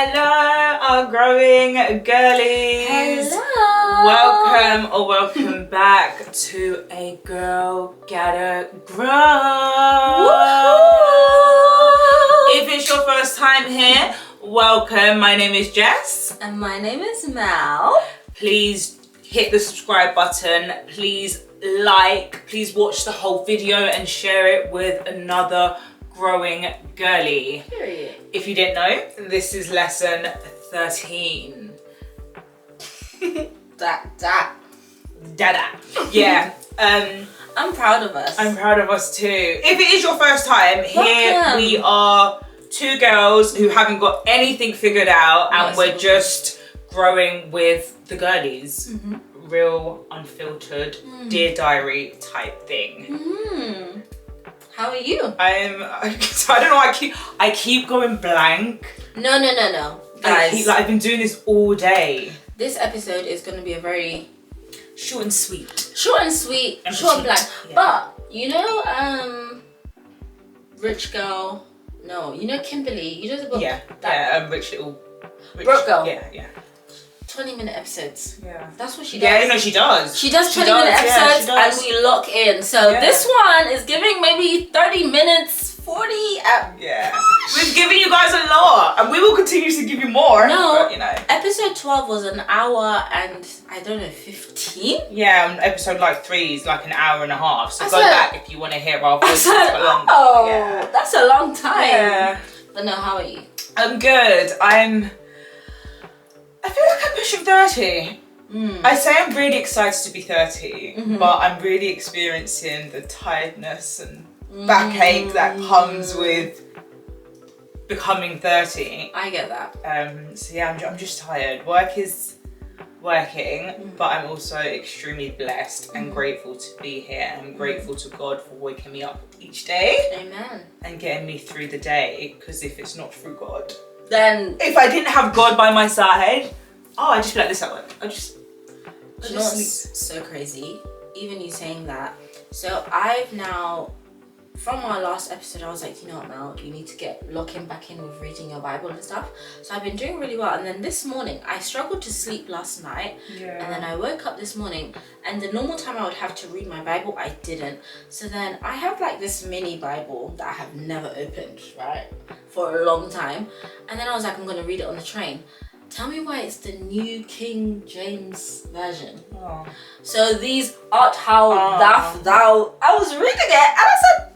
Hello, our growing girlies. Hello. Welcome back to A Girl Gotta Grow. If it's your first time here, welcome. My name is Jess. And my name is Mal. Please hit the subscribe button. Please like. Please watch the whole video and share it with another growing girly. Period. If you didn't know, this is lesson 13. Dada. Yeah. I'm proud of us. I'm proud of us too. If it is your first time, here Welcome. we are two girls who haven't got anything figured out and we're just growing with the girlies. Mm-hmm. Real, unfiltered, Dear Diary type thing. Mm-hmm. How are you? I don't know, I keep going blank. No. Guys, I've been doing this all day. this episode is going to be a very Short and sweet. short and sweet, And short and petite, bland. yeah. But, you know, Rich Girl, no, you know Kimberly, you know the book? Yeah, rich Broke girl. Yeah. 20-minute episodes. Yeah. That's what she does. Yeah, no, she does. She does 20-minute yeah, episodes she does. and we lock in. So Yeah. this one is giving maybe 30 minutes, 40 at Yeah. We've given you guys a lot and we will continue to give you more. No. But, you know. Episode 12 was an hour and I don't know, 15? Yeah, and episode like 3 is like an hour and a half. So I go said- back if you want to hear our I voices said, for longer. oh, Yeah. that's a long time. Yeah. But no, how are you? I'm good. I feel like I'm pushing 30. I say I'm really excited to be 30, but I'm really experiencing the tiredness and backache that comes with becoming 30. I get that. So yeah, I'm just tired. Work is working, but I'm also extremely blessed and grateful to be here. And I'm grateful to God for waking me up each day Amen. and getting me through the day, because if it's not through God, Then, if I didn't have God by my side, I'd just be like this at work. I just do you know what's so crazy? Even you saying that. So I've now, from our last episode, I was like, you know what, Mel, you need to lock in back in with reading your Bible and stuff. So I've been doing really well. And then this morning, I struggled to sleep last night. Yeah. And then I woke up this morning, and the normal time I would have to read my Bible, I didn't. So then I have like this mini Bible that I have never opened, right, for a long time. And then I was like, I'm going to read it on the train. Tell me why it's the New King James Version. Oh. So these art thou. I was reading it and I said,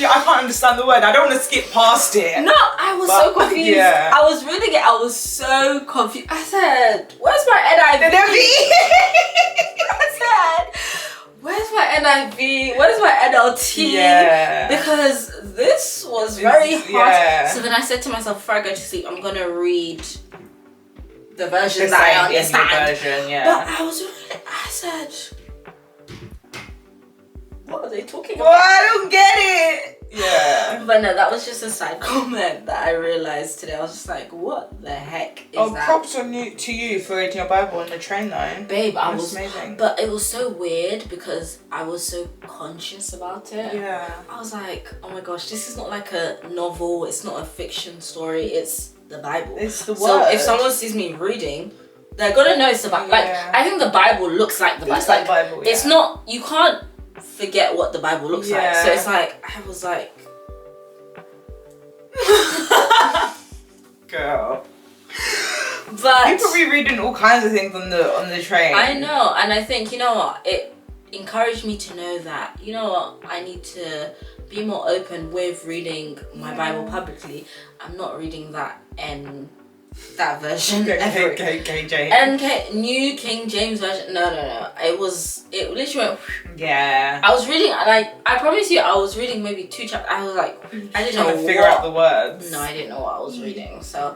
I can't understand the word. I don't want to skip past it. no, I was so But, confused. yeah. I was reading it, I was so confused. I said, where's my NIV? I said, where's my NIV? Where's my NLT? Yeah. Because this was very hard. yeah. So then I said to myself, before I go to sleep, I'm gonna read the version The that I same understand. version, yeah. But I was reading, I said, what are they talking Well, about? I don't get it. Yeah. But no, that was just a side comment that I realized today. I was just like, what the heck is that? Props on you to you for reading your Bible on the train though. Babe, I That's was amazing. But it was so weird because I was so conscious about it. Yeah. I was like, oh my gosh, this is not like a novel, it's not a fiction story, it's the Bible. It's the word. So if someone sees me reading, they're gonna know it's the Bible. Like, Yeah. I think the Bible looks like the Bible. Looks like the Bible, It's yeah. not, you can't forget what the Bible looks like. Yeah. So it's like, I was like, Girl. but You're probably reading all kinds of things on the train. I know, and I think, you know what, it encouraged me to know that, you know what, I need to be more open with reading my Bible publicly. I'm not reading that version ever. KJ. New King James Version. No. It literally went. Yeah. I was reading, like, I promise you, I was reading maybe 2 chapters. I was like, I didn't know Trying to figure out the words. No, I didn't know what I was reading. So,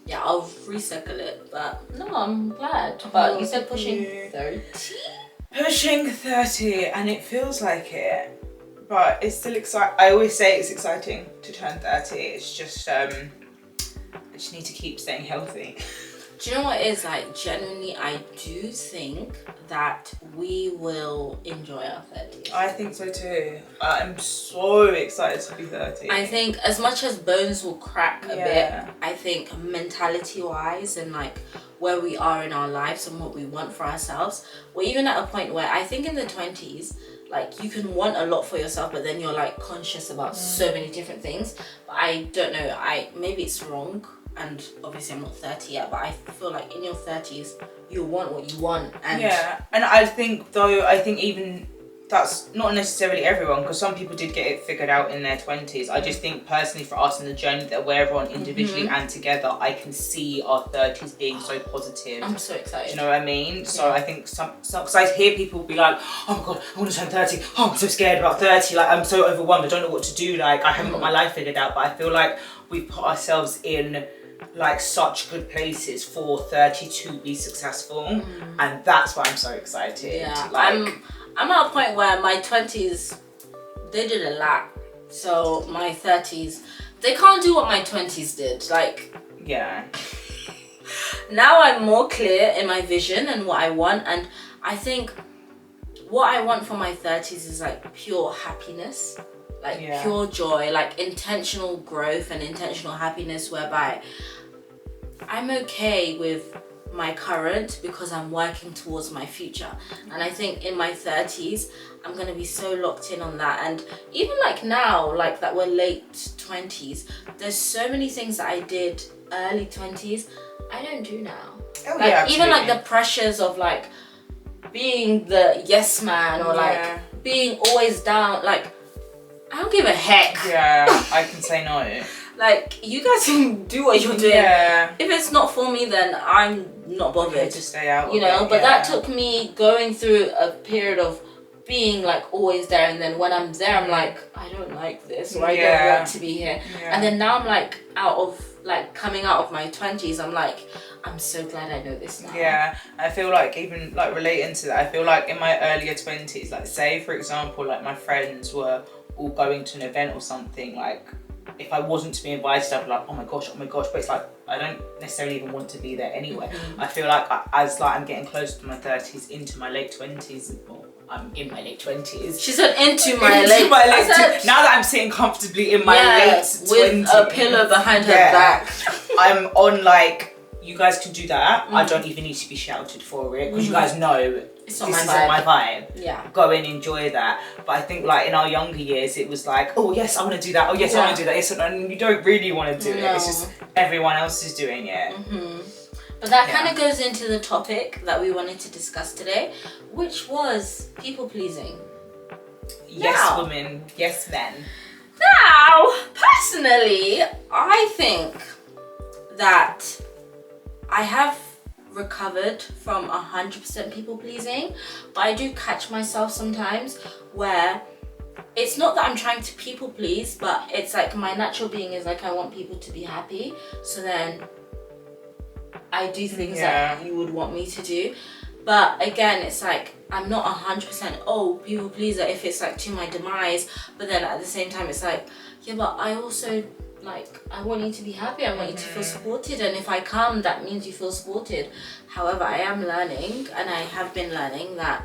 yeah, I'll recycle it. But no, I'm glad. But you said pushing 30? Pushing 30, and it feels like it. But it's still exciting. I always say it's exciting to turn 30. It's just, I just need to keep staying healthy. Do you know what it is? Like, genuinely, I do think that we will enjoy our 30s. I think so too. I'm so excited to be 30. I think as much as bones will crack a bit, I think mentality-wise and like where we are in our lives and what we want for ourselves, we're even at a point where I think in the 20s, like you can want a lot for yourself, but then you're like conscious about so many different things. But I don't know, maybe it's wrong, and obviously I'm not 30 yet, but I feel like in your 30s you want what you want. And and I think even that's not necessarily everyone, because some people did get it figured out in their 20s. I just think personally for us in the journey that we're on individually and together, I can see our 30s being so positive. I'm so excited. Do you know what I mean? So I think because I hear people be like, oh my god, I want to turn 30. Oh, I'm so scared about 30. Like, I'm so overwhelmed. I don't know what to do. Like, I haven't got my life figured out. But I feel like we've put ourselves in like such good places for 30 to be successful. And that's why I'm so excited. Yeah, like, I'm at a point where my 20s, they did a lot. So my 30s, they can't do what my 20s did. Like, yeah. Now I'm more clear in my vision and what I want. And I think what I want for my 30s is like pure happiness. Like pure joy, like intentional growth and intentional happiness, whereby I'm okay with my current because I'm working towards my future. And I think in my 30s I'm going to be so locked in on that. And even like now, like that we're late 20s, there's so many things that I did early 20s I don't do now. Even like the pressures of like being the yes man or like being always down, like I don't give a heck. Yeah, I can say no. Like, you guys can do what you're doing. Yeah. If it's not for me, then I'm not bothered. To stay out. You know, but that took me going through a period of being like always there, and then when I'm there, I'm like, I don't like this, or I don't want to be here. And then now I'm like coming out of my 20s, I'm like, I'm so glad I know this now. Yeah, I feel like even like relating to that, I feel like in my earlier 20s, like say for example, like my friends were all going to an event or something, like if I wasn't to be invited, I'd be like, oh my gosh, but it's like I don't necessarily even want to be there anyway. I feel like as like I'm getting closer to my 30s, into my late 20s, well, I'm in my late 20s. She said into my late 20s. Now that I'm sitting comfortably in my late 20s. With a pillow behind her back. I'm on like, you guys can do that. I don't even need to be shouted for it, because you guys know this isn't my vibe. Yeah. Go and enjoy that. But I think like in our younger years, it was like, oh yes, I want to do that. Oh yes, I want to do that. Yes, and you don't really want to do it. It's just everyone else is doing it. But that kind of goes into the topic that we wanted to discuss today, which was people pleasing. Yes, women. Yes, men. Now, personally, I think that I have recovered from 100% people pleasing, but I do catch myself sometimes where it's not that I'm trying to people please, but it's like my natural being is like I want people to be happy, so then I do things that you would want me to do. But again, it's like I'm not 100% people pleaser if it's like to my demise, but then at the same time it's like, yeah, but I also like, I want you to be happy, I want you to feel supported, and if I come, that means you feel supported. However, I am learning, and I have been learning that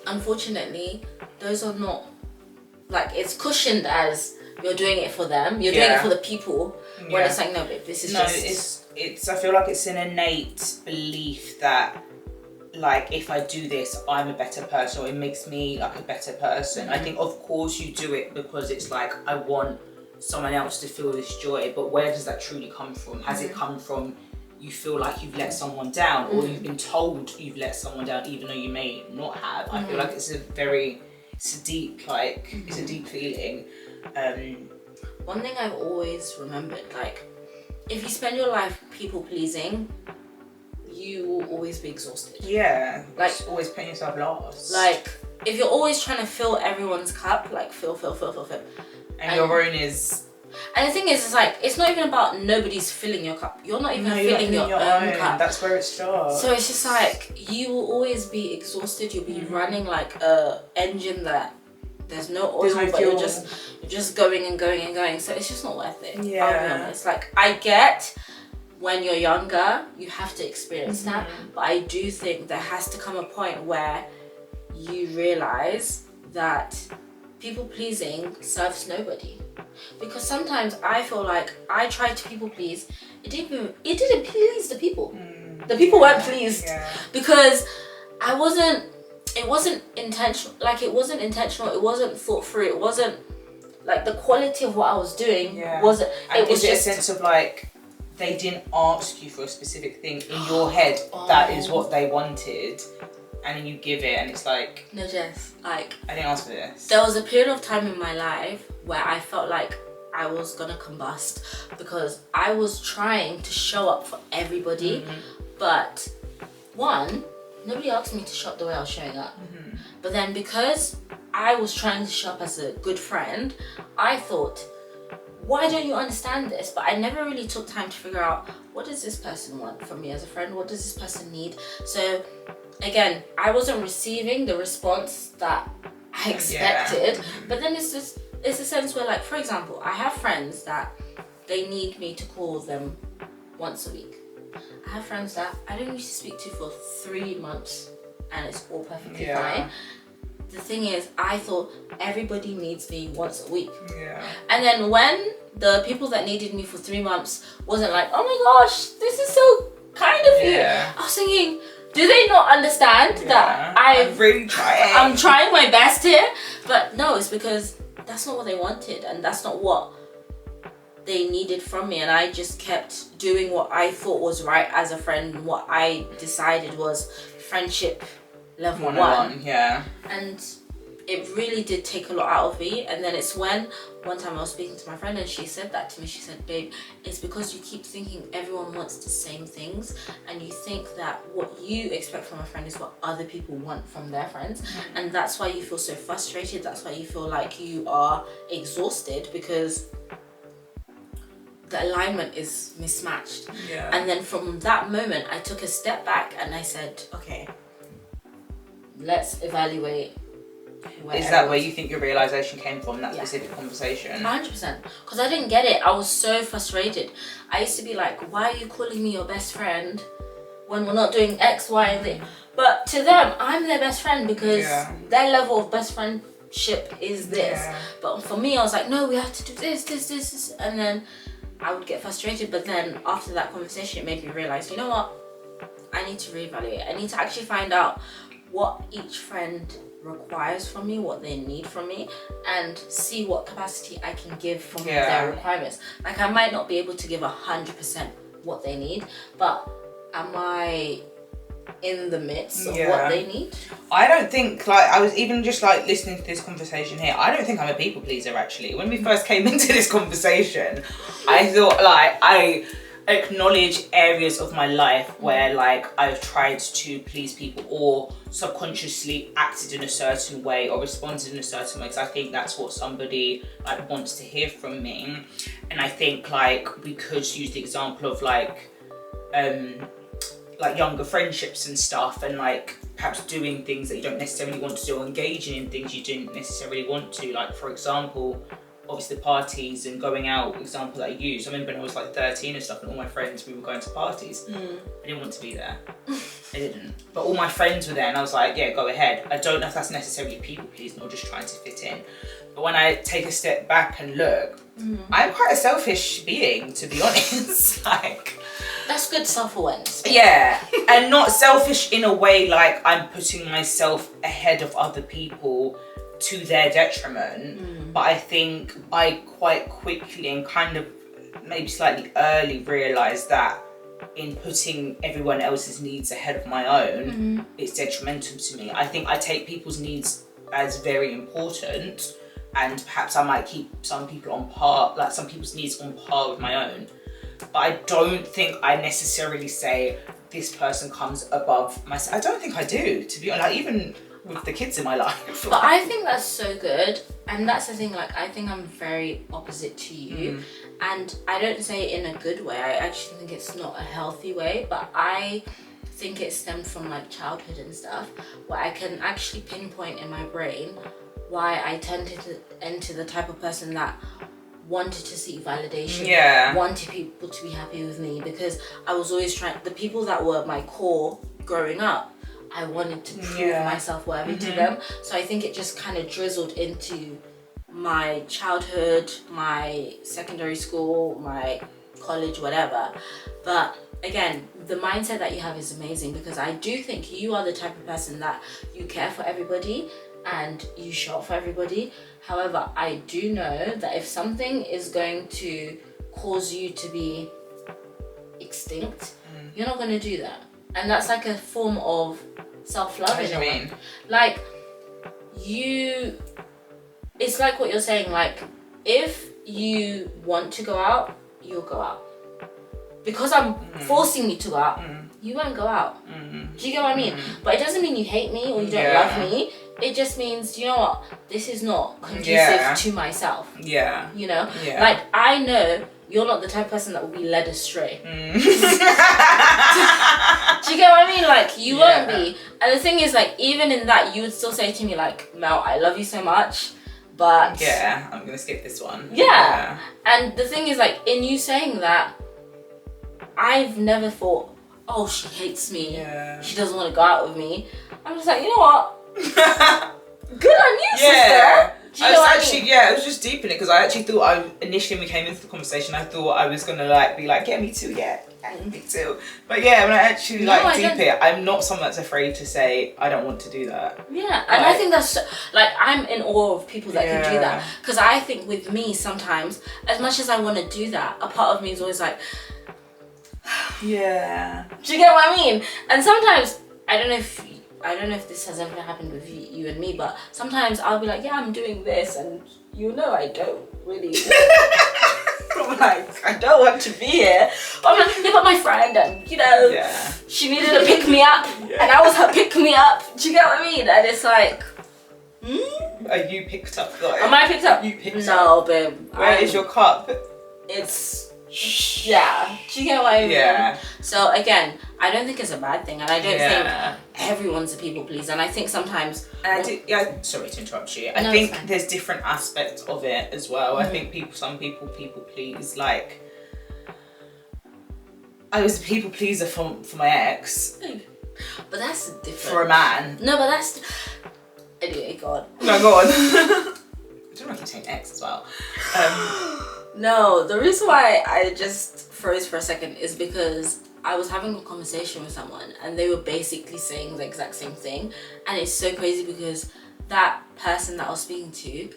unfortunately those are not, like, it's cushioned as you're doing it for them, you're doing it for the people, when it's like, no babe, this is it's I feel like it's an innate belief that like if I do this, I'm a better person, or it makes me like a better person. I think of course you do it because it's like, I want someone else to feel this joy, but where does that truly come from? Has it come from you feel like you've let someone down, or you've been told you've let someone down even though you may not have? I feel like it's a deep feeling. One thing I've always remembered, like, if you spend your life people pleasing, you will always be exhausted. Yeah, like always putting yourself last. Like, if you're always trying to fill everyone's cup, like fill, and your own is. And the thing is, it's like, it's not even about nobody's filling your cup. You're not even filling your own cup. That's where it starts. So it's just like, you will always be exhausted. You'll be running like a engine that there's no oil, but you're just going and going and going. So it's just not worth it. Yeah. I'll be honest. Like, I get when you're younger, you have to experience that. But I do think there has to come a point where you realize that people pleasing serves nobody. Because sometimes I feel like I tried to people please, it didn't please the people. The people weren't pleased because it wasn't intentional. Like, it wasn't intentional, it wasn't thought through, it wasn't like the quality of what I was doing wasn't. And it was just a sense of like, they didn't ask you for a specific thing in your head. That is what they wanted, and then you give it, and it's like, no, Jess, like, I didn't ask for this. There was a period of time in my life where I felt like I was gonna combust because I was trying to show up for everybody, but one, nobody asked me to show up the way I was showing up. But then because I was trying to show up as a good friend, I thought, why don't you understand this? But I never really took time to figure out, what does this person want from me as a friend? What does this person need? So again, I wasn't receiving the response that I expected. But then it's a sense where, like, for example, I have friends that they need me to call them once a week. I have friends that I don't used to speak to for 3 months, and it's all perfectly fine. The thing is, I thought everybody needs me once a week. And then when the people that needed me for 3 months wasn't like, oh my gosh, this is so kind of you, I was thinking, do they not understand that I'm really trying? I'm trying my best here. But no, it's because that's not what they wanted, and that's not what they needed from me, and I just kept doing what I thought was right as a friend, what I decided was friendship level 1. And it really did take a lot out of me. And then it's when one time I was speaking to my friend and she said that to me. She said, babe, it's because you keep thinking everyone wants the same things, and you think that what you expect from a friend is what other people want from their friends. And that's why you feel so frustrated, that's why you feel like you are exhausted, because the alignment is mismatched. And then from that moment, I took a step back and I said, okay, let's evaluate. Is that where you think your realization came from, that specific conversation? 100%. Because I didn't get it. I was so frustrated. I used to be like, why are you calling me your best friend when we're not doing X, Y, and Z? But to them, I'm their best friend because their level of best friendship is this. But for me, I was like, no, we have to do this. And then I would get frustrated. But then after that conversation, it made me realize, you know what? I need to reevaluate. I need to actually find out what each friend requires from me, what they need from me, and see what capacity I can give from their requirements. Like, I might not be able to give 100% what they need, but am I in the midst of what they need? I don't think, like, I was even just like listening to this conversation here, I don't think I'm a people pleaser actually. When we first came into this conversation, I thought, like, I acknowledge areas of my life where, like, I've tried to please people or subconsciously acted in a certain way or responded in a certain way, because I think that's what somebody, like, wants to hear from me. And I think, like, we could use the example of like younger friendships and stuff, and like perhaps doing things that you don't necessarily want to do or engaging in things you didn't necessarily want to. Like, for example, obviously the parties and going out example that I use. I remember when I was like 13 and stuff, and all my friends, we were going to parties. I didn't want to be there. I didn't. But all my friends were there, and I was like, yeah, go ahead. I don't know if that's necessarily people pleasing or just trying to fit in. But when I take a step back and look, I'm quite a selfish being, to be honest. Like, that's good self-awareness. Yeah, and not selfish in a way like I'm putting myself ahead of other people to their detriment. But I think I quite quickly and kind of maybe slightly early realised that in putting everyone else's needs ahead of my own, it's detrimental to me. I think I take people's needs as very important, and perhaps I might keep some people on par, like some people's needs on par with my own. But I don't think I necessarily say this person comes above myself. I don't think I do, to be honest, like, even with the kids in my life. But I think that's so good, and that's the thing, like, I think I'm very opposite to you, and I don't say it in a good way. I actually think it's not a healthy way, but I think it stemmed from like childhood and stuff, where I can actually pinpoint in my brain why I tend to into the type of person that wanted to seek validation. Yeah. Wanted people to be happy with me, because I was always the people that were my core growing up, I wanted to prove myself worthy to them. So I think it just kind of drizzled into my childhood, my secondary school, my college, whatever. But again, the mindset that you have is amazing, because I do think you are the type of person that you care for everybody and you show up for everybody. However, I do know that if something is going to cause you to be extinct, you're not going to do that. And that's like a form of self-love. What do you mean? Like, it's like what you're saying, like, if you want to go out, you'll go out. Because I'm forcing you to go out, you won't go out. Do you get what I mean? But it doesn't mean you hate me or you don't love me. It just means, you know what, this is not conducive to myself. Yeah. You know? Yeah. Like, I know you're not the type of person that will be led astray. Do you get what I mean? Like, you won't be. And the thing is, like, even in that, you would still say to me, like, Mel, I love you so much, but... Yeah, I'm going to skip this one. Yeah. And the thing is, like, in you saying that, I've never thought, oh, she hates me. Yeah. She doesn't want to go out with me. I'm just like, you know what? Good on you, sister. Do you know what I mean? Yeah, it was just deep in it, because I actually thought initially when we came into the conversation, I thought I was gonna like be like, yeah, me too, yeah, me too. But yeah, when I actually deep it, I'm not someone that's afraid to say I don't want to do that. Yeah, and I think that's like, I'm in awe of people that can do that, because I think with me sometimes, as much as I want to do that, a part of me is always like, yeah. Do you get what I mean? And sometimes I don't know if this has ever happened with you and me, but sometimes I'll be like, yeah, I'm doing this, and you know I don't really I'm like, I don't want to be here. But I'm like, yeah, but my friend, and you know, she needed to pick me up, and I was her pick me up. Do you get what I mean? And it's like, Are you picked up though? Am I picked up? You picked up? No, babe. Where is your cup? It's... Yeah, do you get what I mean? Yeah. So again, I don't think it's a bad thing, and I don't think everyone's a people pleaser. And I think sometimes, sorry to interrupt you. I think there's different aspects of it as well. I think some people please. Like, I was a people pleaser for my ex. But that's different. For a man. No, but that's anyway. God. No, go on. I don't know if I'm saying ex as well. No, the reason why I just froze for a second is because I was having a conversation with someone and they were basically saying the exact same thing. And it's so crazy because that person that I was speaking to,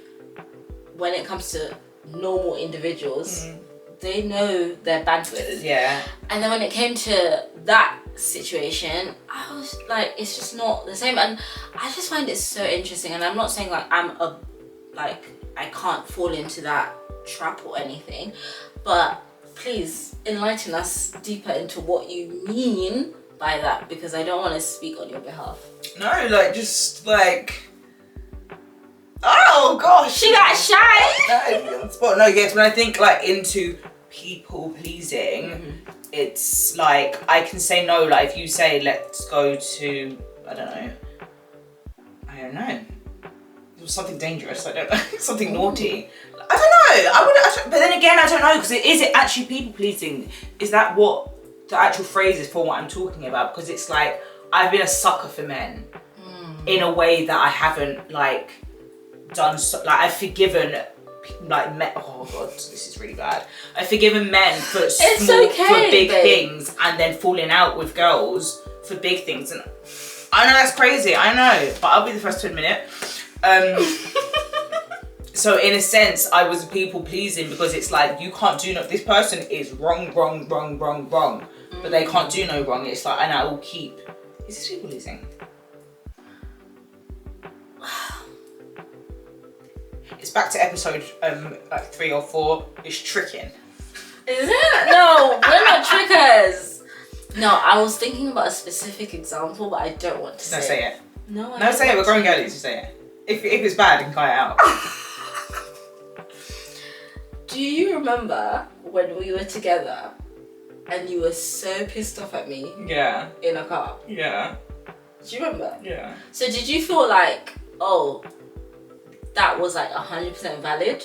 when it comes to normal individuals, they know their bandwidth. Yeah. And then when it came to that situation, I was like, it's just not the same. And I just find it so interesting. And I'm not saying like I can't fall into that trap or anything, but please enlighten us deeper into what you mean by that, because I don't want to speak on your behalf. No, like, just like, oh gosh, she got shy. No, yes, when I think like into people pleasing, it's like I can say no. Like if you say let's go to, I don't know, something dangerous. I don't know, something naughty. I don't know. But then again, I don't know, because is it actually people pleasing? Is that what the actual phrase is for what I'm talking about? Because it's like I've been a sucker for men in a way that I haven't like done. Like I've forgiven like men. Oh god, this is really bad. I've forgiven men for big things, and then falling out with girls for big things. And I know that's crazy. I know, but I'll be the first to admit it. So in a sense, I was people pleasing because it's like you can't do no. This person is wrong, but they can't do no wrong. It's like, and I will keep. Is this people pleasing? It's back to episode like 3 or 4. It's tricking. Is it? No, we're not trickers. No, I was thinking about a specific example, but I don't want to say it. No, say it. No, say it. We're growing girlies. You say it. If it's bad, you can cut it out. Do you remember when we were together and you were so pissed off at me? Yeah. In a car? Yeah. Do you remember? Yeah. So did you feel like, oh, that was like 100% valid?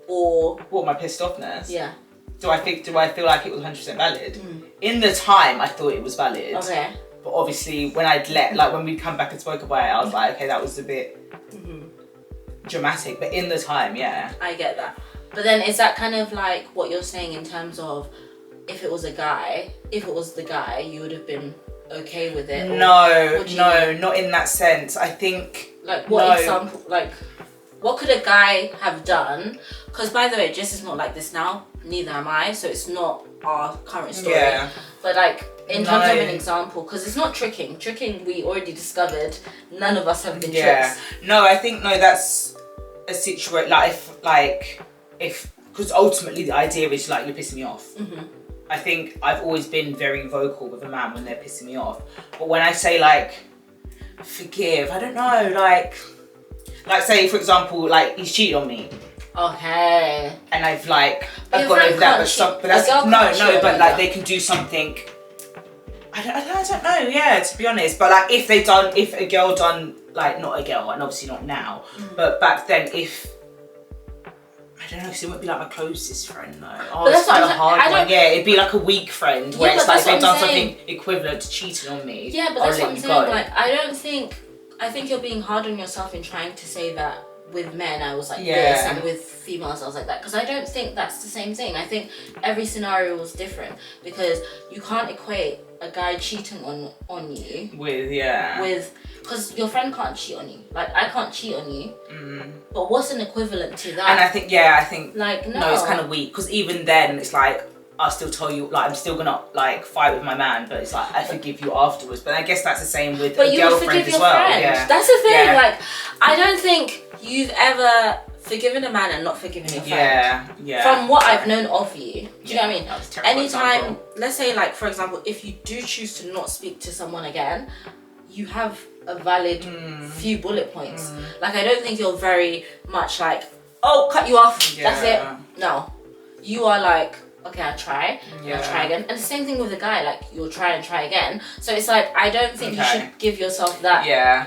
Or what, my pissed offness? Yeah. Do I feel like it was 100% valid? In the time, I thought it was valid. Okay. But obviously, when when we come back and spoke about it, I was like, okay, that was a bit dramatic. But in the time, yeah. I get that. But then is that kind of like what you're saying in terms of if it was the guy, you would have been okay with it? No, not in that sense. I think... Like, what example, like, what could a guy have done? Because, by the way, Jess is not like this now. Neither am I. So it's not our current story. Yeah. But, like, in terms of an example, because it's not tricking. Tricking, we already discovered. None of us have been tricked. No, I think, that's a situation, if because ultimately the idea is, like, you're pissing me off. I think I've always been very vocal with a man when they're pissing me off. But when I say, like, forgive, I don't know, like say, for example, like, he's cheated on me. Okay. And I've gone over that, but that's but like they can do something. I don't know. Yeah, to be honest, but like if a girl done, like, not a girl, and obviously not now, but back then, if I don't know, because it wouldn't be like my closest friend though. Oh, it's quite a hard one. Yeah, it'd be like a weak friend where it's like they've done something equivalent to cheating on me. Yeah, but that's what I'm saying. Like, I think you're being hard on yourself in trying to say that. With men, I was like this, and with females, I was like that. Because I don't think that's the same thing. I think every scenario was different because you can't equate a guy cheating on you with because your friend can't cheat on you. Like, I can't cheat on you. But what's an equivalent to that? And I think like no, it's kind of weak because even then it's like I'll still tell you, like, I'm still gonna, like, fight with my man, but it's like I forgive you afterwards. But I guess that's the same with a girlfriend as well. Friend. Yeah. That's the thing. Yeah. Like, I don't think you've ever forgiven a man and not forgiven your friend. Yeah. From what I've known of you, do you know what I mean? Anytime, let's say, like, for example, if you do choose to not speak to someone again, you have a valid few bullet points. Like, I don't think you're very much like, oh, cut you off. That's it. No, you are like, okay, I'll try. I'll try again. And the same thing with a guy, like, you'll try and try again. So it's like, I don't think you should give yourself that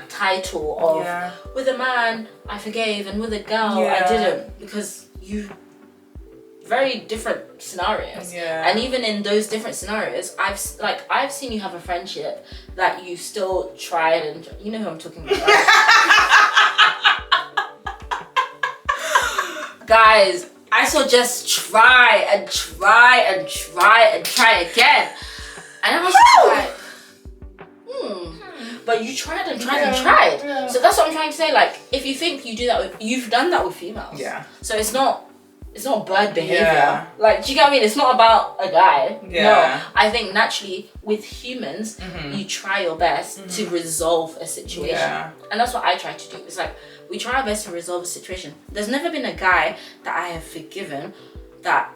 title of, with a man, I forgave, and with a girl, I didn't. Because very different scenarios. And even in those different scenarios, I've seen you have a friendship that you still tried, and you know who I'm talking about, right? Guys, I still just try and try and try and try again. And I was like, but you tried and tried and tried. Yeah. So that's what I'm trying to say. Like, if you think you do that, you've done that with females. Yeah. So it's not bird behavior. Yeah. Like, do you get what I mean? It's not about a guy. Yeah. No. I think naturally with humans, you try your best to resolve a situation. Yeah. And that's what I try to do. It's like, we try our best to resolve a situation. There's never been a guy that I have forgiven that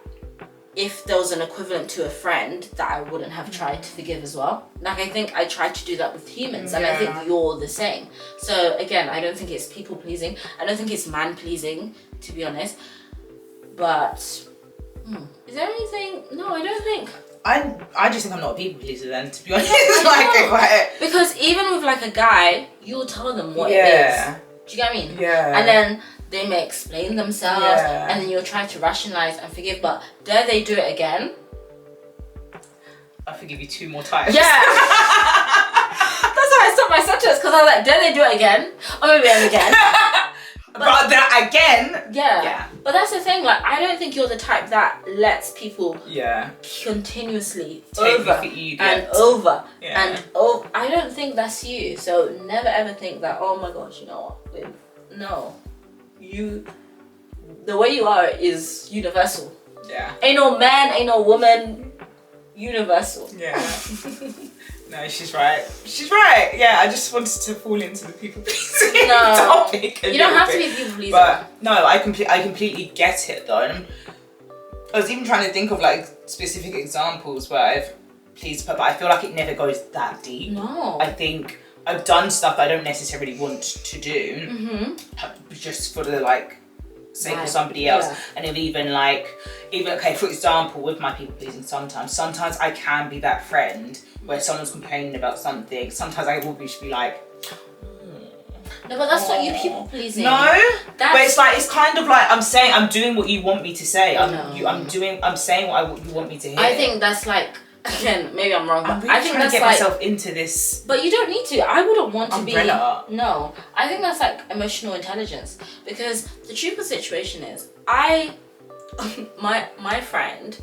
if there was an equivalent to a friend that I wouldn't have tried to forgive as well. Like, I think I try to do that with humans, and I think you're the same. So again, I don't think it's people pleasing. I don't think it's man pleasing, to be honest. But is there anything? No, I don't think. I just think I'm not a people pleaser then, to be honest. Because even with like a guy, you'll tell them what it is. Do you get what I mean? Yeah. And then they may explain themselves, and then you'll try to rationalize and forgive. But dare they do it again? I'll forgive you 2 more times. Yeah. That's why I stopped my sentence, because I was like, dare they do it again? Or maybe again. But that again? Yeah. But that's the thing, like, I don't think you're the type that lets people continuously take over and over and over. I don't think that's you. So never ever think that, oh my gosh, you know what, babe? No. The way you are is universal. Yeah. Ain't no man, ain't no woman, universal. Yeah. No, she's right. She's right. Yeah, I just wanted to fall into the people pleasing topic. You don't have to be people pleasing. But no, I completely get it though. And I was even trying to think of like specific examples where I've pleased, but I feel like it never goes that deep. No. I think I've done stuff that I don't necessarily want to do, just for the like sake of somebody else. And even okay, for example, with my people pleasing, sometimes I can be that friend where someone's complaining about something. Sometimes I will be like, No, but that's not you people pleasing. No, but it's like, it's kind of like I'm saying, I'm doing what you want me to say. I'm saying what you want me to hear. I think that's like, again, maybe I'm wrong, but I'm really I think trying that's to get like myself into this. But you don't need to. I wouldn't want to umbrella. be. No, I think that's like emotional intelligence, because the truth of the situation is, my friend,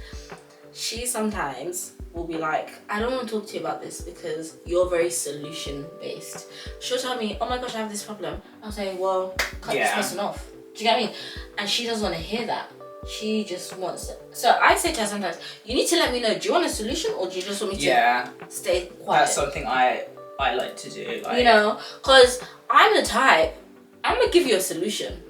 she sometimes will be like, I don't want to talk to you about this because you're very solution based. She'll tell me, oh my gosh, I have this problem. I'll say, well, cut this person off. Do you get me? And she doesn't want to hear that. She just wants it. So I say to her sometimes, you need to let me know, do you want a solution or do you just want me to stay quiet? That's something I like to do. Like, you know, because I'm the type, I'm going to give you a solution.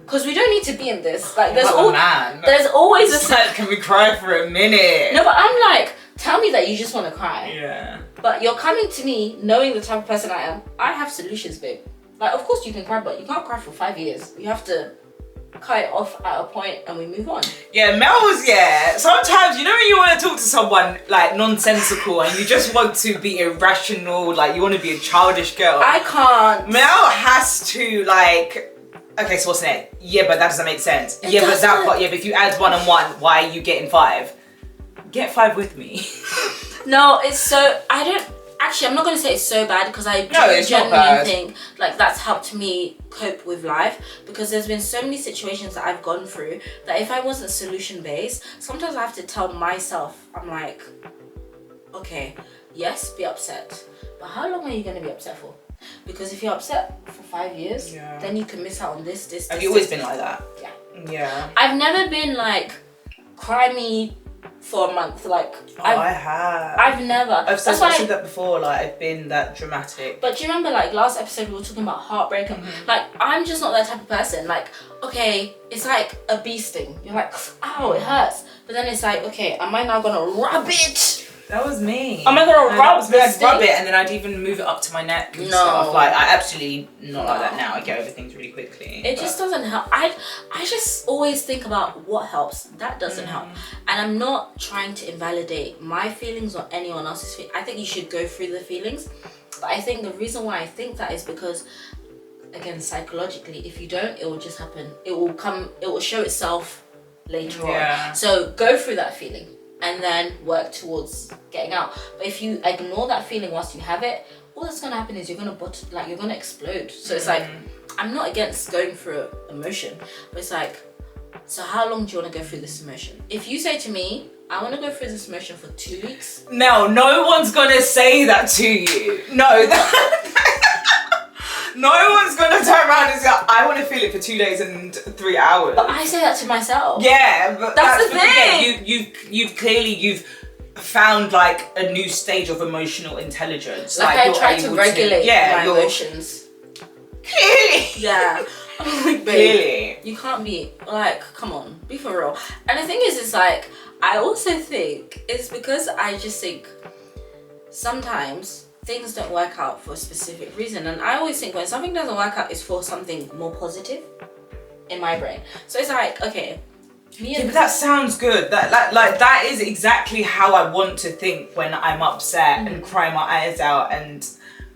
Because we don't need to be in this. Like, there's always a... Like, can we cry for a minute? No, but I'm like, tell me that you just want to cry. Yeah. But you're coming to me knowing the type of person I am. I have solutions, babe. Like, of course you can cry, but you can't cry for 5 years. You have to cut it off at a point and we move on. Yeah, Mel's, sometimes, you know when you want to talk to someone, like, nonsensical and you just want to be irrational, like, you want to be a childish girl. I can't. Mel has to, like... Okay, so what's next? Yeah, but that doesn't make sense. But if you add 1 and 1, why are you getting 5? Get 5 with me. No, it's so... I'm not going to say it's so bad, because I genuinely think like that's helped me cope with life, because there's been so many situations that I've gone through that if I wasn't solution based, sometimes I have to tell myself, I'm like, okay, yes, be upset, but how long are you going to be upset for? Because if you're upset for 5 years, then you can miss out on this. Have you always been like that? Yeah. I've never been like, cry me for a month. Like, I have. I've never. I've said that before. Like, I've been that dramatic. But do you remember, like, last episode we were talking about heartbreak? And like, I'm just not that type of person. Like, okay, it's like a bee sting. You're like, ow, it hurts. But then it's like, okay, am I now gonna rub it? That was me. Am I gonna rub this I'd rub it and then I'd even move it up to my neck and stuff. Like, I absolutely not like that now. I get over things really quickly. It just doesn't help. I just always think about what helps. That doesn't help. And I'm not trying to invalidate my feelings or anyone else's feelings. I think you should go through the feelings. But I think the reason why I think that is because, again, psychologically, if you don't, it will just happen. It will show itself later on. So go through that feeling and then work towards getting out. But if you ignore that feeling whilst you have it, all that's gonna happen is you're gonna explode. So it's like, I'm not against going through emotion, but it's like, so how long do you want to go through this emotion? If you say to me, I want to go through this emotion for 2 weeks. No one's gonna say that to you. No, no one's gonna turn around and say, I want to feel it for 2 days and 3 hours. But I say that to myself. Yeah, but that's the thing. You've found like a new stage of emotional intelligence. Like I try to regulate my emotions. Clearly. Yeah. I'm like, babe, clearly. You can't be like, come on, be for real. And the thing is, it's like, I also think it's because I just think sometimes things don't work out for a specific reason. And I always think when something doesn't work out, it's for something more positive in my brain. So it's like, okay. But that sounds good. That is exactly how I want to think when I'm upset and cry my eyes out. And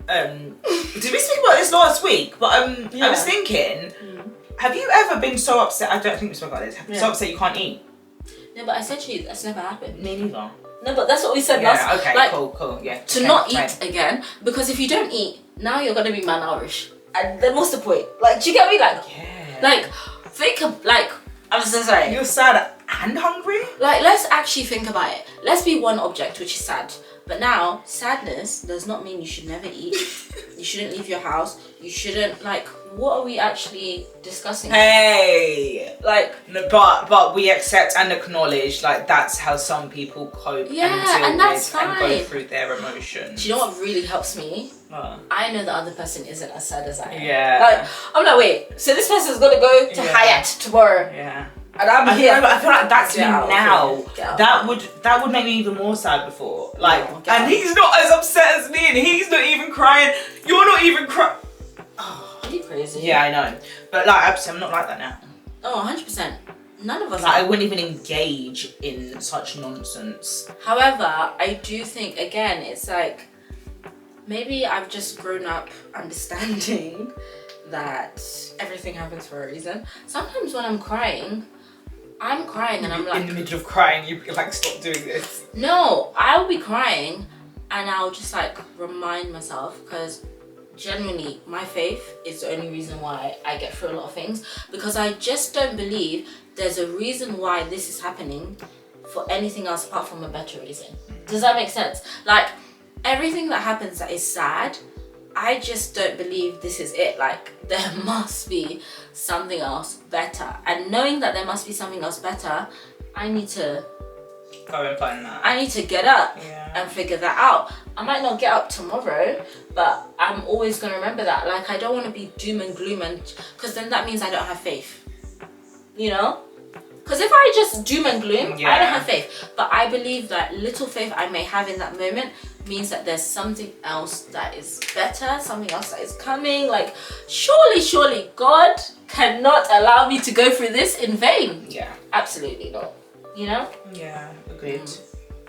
did we speak about this last week? But I was thinking, have you ever been so upset? I don't think we spoke about this. So upset you can't eat. No, but I said to you, that's never happened. Me neither. No, but that's what we said last. Okay, like, cool. Yeah. To not eat again, because if you don't eat, now you're gonna be malnourished, and then what's the point? Like, do you get me? Like, think of I'm so sorry. You're sad and hungry? Like, let's actually think about it. Let's be one object, which is sad. But now, sadness does not mean you should never eat. You shouldn't leave your house. You shouldn't, what are we actually discussing? Hey! No, but we accept and acknowledge, that's how some people cope and go through their emotions. Do you know what really helps me? I know the other person isn't as sad as I am. Yeah. I'm like, wait, so this person's gonna go to Hyatt tomorrow. Yeah. And I'm here. I feel like that's me now. That would make me even more sad before. And he's not as upset as me, and he's not even crying. You're not even crying. Oh, are you crazy? Yeah, I know. But I'm not like that now. Oh, 100%. None of us. I wouldn't even engage in such nonsense. However, I do think again, it's maybe I've just grown up understanding that everything happens for a reason. Sometimes when I'm crying and I'm like... In the middle of crying, you're like, stop doing this. No, I'll be crying and I'll just like remind myself, because genuinely my faith is the only reason why I get through a lot of things, because I just don't believe there's a reason why this is happening for anything else apart from a better reason. Does that make sense? Like, everything that happens that is sad, I just don't believe this is it. Like, there must be something else better. And knowing that there must be something else better, I need to go and find that. I need to get up and figure that out. I might not get up tomorrow, but I'm always going to remember that. Like, I don't want to be doom and gloom, and because then that means I don't have faith. You know? Because if I just doom and gloom, I don't have faith. But I believe that little faith I may have in that moment means that there's something else that is better, something else that is coming. Like, surely God cannot allow me to go through this in vain. Yeah. Absolutely not. You know? Yeah, agreed.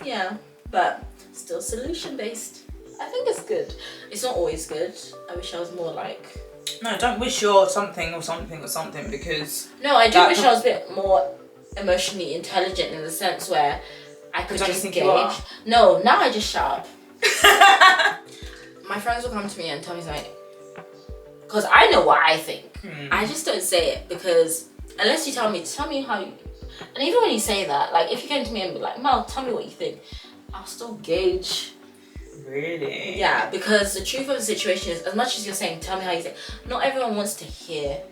Yeah, but still solution based. I think it's good. It's not always good. I wish I was more like... No, don't wish you're something, because... No, I do wish I was a bit more emotionally intelligent, in the sense where I could just gauge. No, now I just shut up. My friends will come to me and tell me something, because I know what I think. I just don't say it, because unless you tell me how you... And even when you say that, like, if you came to me and be like, Mel, tell me what you think, I'll still gauge. Really? Yeah, because the truth of the situation is, as much as you're saying, tell me how you think, not everyone wants to hear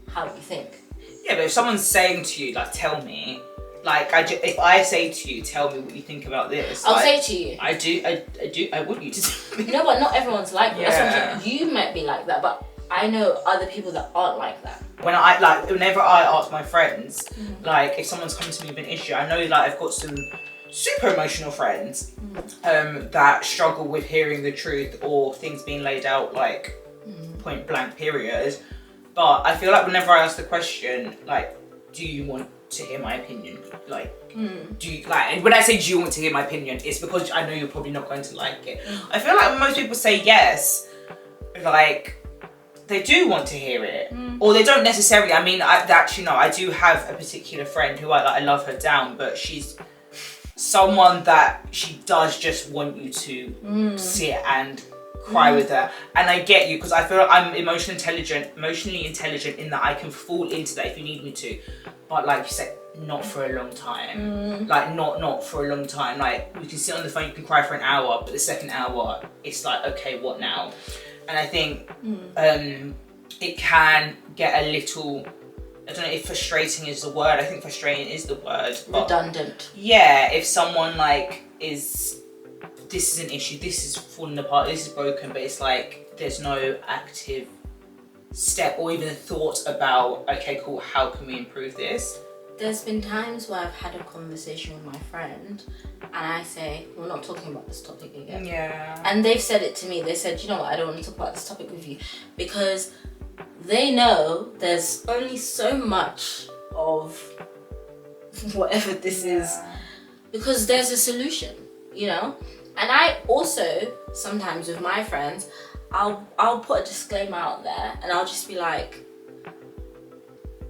how you think. Yeah, but if someone's saying to you, like, tell me, like, if I say to you, tell me what you think about this, I'll like, say to you. I want you to tell me. No, but not everyone's like that. That's what I'm saying. You might be like that, but I know other people that aren't like that. Whenever I ask my friends, like, if someone's coming to me with an issue, I know, like, I've got some super emotional friends that struggle with hearing the truth or things being laid out, like, point blank period. But I feel like whenever I ask the question, like, do you want to hear my opinion? Like, do you, like, and when I say do you want to hear my opinion, it's because I know you're probably not going to like it. I feel like when most people say yes, like, they do want to hear it, or they don't necessarily. I mean, I do have a particular friend who I love her down, but she's someone that she does just want you to sit and cry with her. And I get you, because I feel like I'm emotionally intelligent in that I can fall into that if you need me to, but like you said, not for a long time. Like, not for a long time. Like, we can sit on the phone, you can cry for an hour, but the second hour it's like, okay, what now? And I think it can get a little, I don't know if frustrating is the word. I think frustrating is the word. Redundant. Yeah, if someone like this is an issue, this is falling apart, this is broken, but it's like there's no active step or even a thought about, okay, cool, how can we improve this? There's been times where I've had a conversation with my friend and I say, we're not talking about this topic again. Yeah. And they've said it to me. They said, you know what, I don't want to talk about this topic with you, because they know there's only so much of whatever this is, because there's a solution, you know? And I also, sometimes with my friends, I'll put a disclaimer out there and I'll just be like,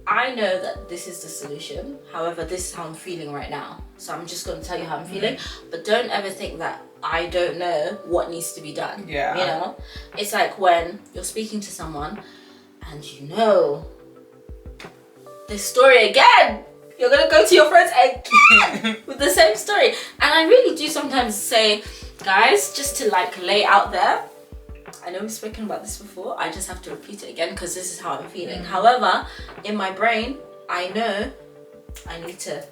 I know that this is the solution, however, this is how I'm feeling right now. So I'm just going to tell you how I'm feeling, but don't ever think that I don't know what needs to be done. Yeah. You know? It's like when you're speaking to someone and you know this story again. You're going to go to your friends again with the same story. And I really do sometimes say, guys, just to like lay out there, I know we've spoken about this before, I just have to repeat it again because this is how I'm feeling. However, in my brain, I know I need to.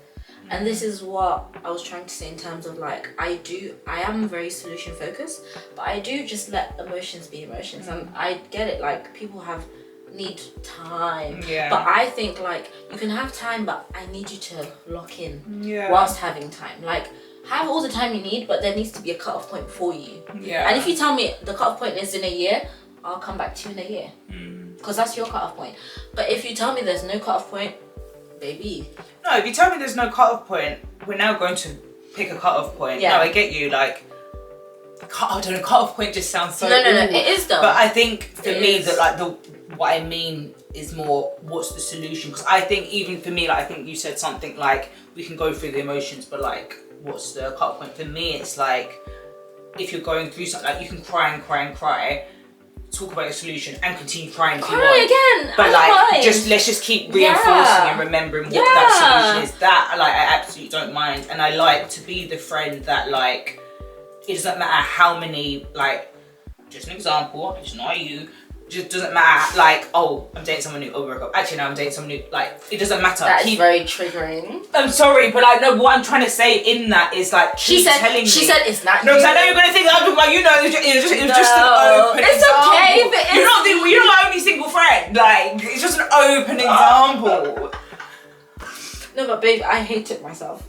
And this is what I was trying to say in terms of like, I am very solution focused, but I do just let emotions be emotions. And I get it, like, people need time. Yeah. But I think like, you can have time, but I need you to lock in whilst having time. Like, have all the time you need, but there needs to be a cut-off point for you. Yeah. And if you tell me the cut-off point is in a year, I'll come back to you in a year. Because that's your cut-off point. But if you tell me there's no cut-off point, baby. No, if you tell me there's no cut-off point, we're now going to pick a cut-off point. Yeah. No, I get you. Like, I don't know, cut off point just sounds so No, it is though. But I think for me that like what I mean is more what's the solution, because I think even for me, like I think you said something like we can go through the emotions, but like what's the cut off point? For me it's like if you're going through something, like you can cry and cry and cry, talk about your solution and continue crying if you want. Again, but like let's just keep reinforcing and remembering what that solution is. That like I absolutely don't mind, and I like to be the friend that like it doesn't matter how many, like just an example, it's not you, just doesn't matter like, oh I'm dating someone new, oh broke up, actually no I'm dating someone new, like it doesn't matter. That's very triggering. I'm sorry, but like no, what I'm trying to say in that is like she said it's not no, because I know you're gonna think I'm talking about, you know, it was just an open it's example. Okay, but you're not my only single friend, like it's just an open example. No, but babe, I hate it myself.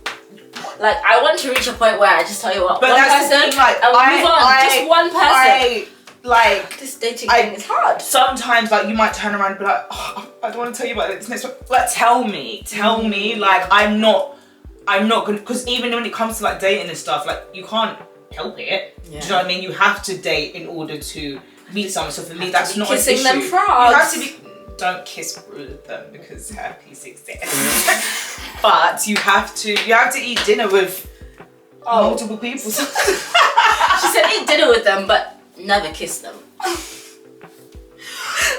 Like I want to reach a point where I just tell you what, but one that's person, the thing, like, move on. Just one person. Like this dating thing is hard. Sometimes like you might turn around and be like, oh, I don't want to tell you about this next one. Like tell me. Like I'm not gonna, because even when it comes to like dating and stuff, like you can't help it. Yeah. Do you know what I mean? You have to date in order to meet someone. So for me, that's not an issue. Kissing them frogs. You have to be. Don't kiss all of them because herpes exists. But you have to eat dinner with multiple people. She said eat dinner with them, but never kiss them.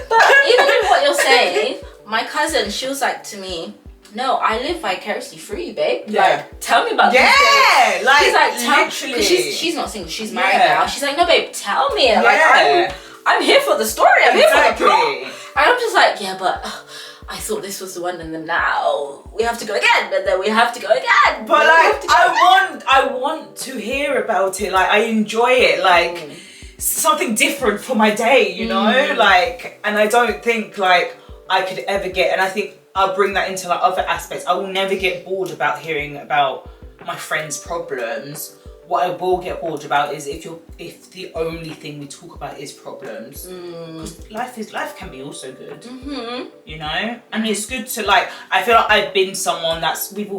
But even in what you're saying, my cousin, she was like to me, no, I live vicariously through you, babe. Yeah. Like, tell me about this. Yeah, like she's like, literally. She's not single, she's married now. She's like, no, babe, tell me. Like, I'm here for the story. I'm here for the plot. And I'm just like, yeah, but I thought this was the one, and then now we have to go again, but then we have to go again. But like, I want to hear about it. Like, I enjoy it. Like, something different for my day, you know? Like, and I don't think like I could ever get, and I think I'll bring that into like other aspects. I will never get bored about hearing about my friends' problems. What I will get bored about is if the only thing we talk about is problems. Because life can be also good, you know. And it's good to like. I feel like I've been someone we've